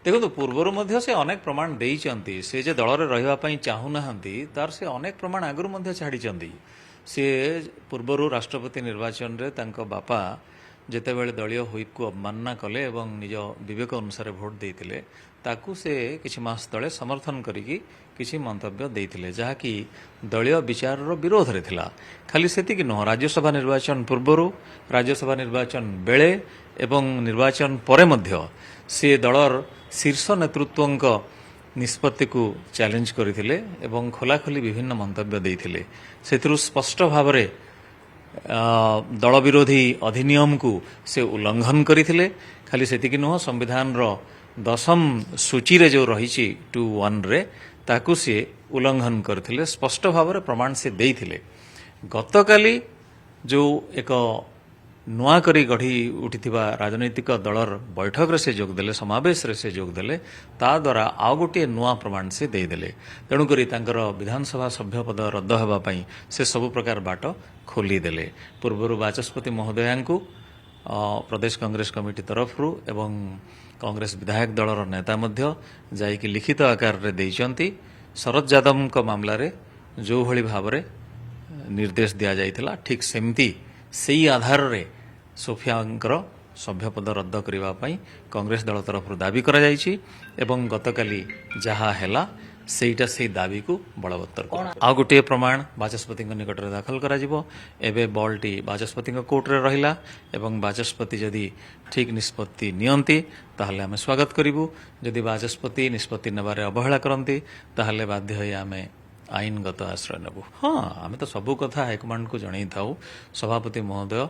देखो पूर्वर मध्य से अनेक प्रमाण देइचंती से जे दल रे रहिबा पई चाहू नाहंती तार से अनेक प्रमाण आगुर मध्य छाड़ीचंती से पूर्वर राष्ट्रपति निर्वाचन रे तांको बापा जेतेबेले दलीय हुइप को अवमानना कले एवं निज विवेक अनुसार भोट देइतिले ताकू से किछि मास तले समर्थन करिकी किछि मंतव्य देइतिले जहाँकि दलीय विचार विरोध रे थिला। खाली सेतिक न राज्यसभा निर्वाचन पूर्वर राज्यसभा निर्वाचन बेले एवं निर्वाचन परे मध्य से दलर शीर्ष नेतृत्वଙ୍କ निष्पत्ति को चैलेंज करथिले एवं खोलाखोली विभिन्न मंतव्य देइथिले। सेतिरु स्पष्ट भावरे दल विरोधी अधिनियम को से उल्लंघन करथिले। खाली सेतिक नुह संविधान रो 10म सूची रे जो रही 2(1) रे ताकू से उल्लंघन करथिले स्पष्ट भावरे प्रमाण से देइथिले। गतकाली जो एक नुआ करी गढ़ी उठिथिबा राजनैतिक दलर बैठक रे से जोग देले समावेश रे से जोग देले ता द्वारा आउ गोटे नुआ प्रमाण से देदेले। तेणुकरी तांकर विधानसभा सभ्य पद रद्द हेबा पई से सब प्रकार बाट खोली देले। पूर्वर बाचस्पति महोदयांकु प्रदेश कांग्रेस कमिटी तरफरु एवं कांग्रेस विधायक दलर नेता मध्य जाइकी लिखित आकार रे देइचंती। शरद यादव को मामला रे जो भली भावरे निर्देश दिया जाइथिला ठीक सेमती सेही आधार रे सोफियांकर सभ्यपद रद्द करबा पई कांग्रेस दल तरफ दाबी करा जाइछि एवं गतकाली जहा हेला सेटा से दाबी को बलवत्तर आ गोटे प्रमाण बाचस्पति निकट में दाखल करा जिवो। एबे बॉलटी बाचस्पति कोर्ट रे रहिला एवं बाचस्पति जदि ठीक निष्पत्ति नियंती ताहले आमे स्वागत करिवु। जदि बाचस्पति निष्पत्ति नेबारे अवहेला करंती ताहले बाध्य होई आमे आईनगत आश्रय नेबु। हाँ आमे तो सबु कथा हाईकमांड को जणई थाउ। सभापति महोदय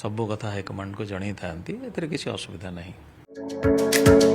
सबु कथा हाईकमांड को जणई थांती एतरे किछि असुविधा नहीं।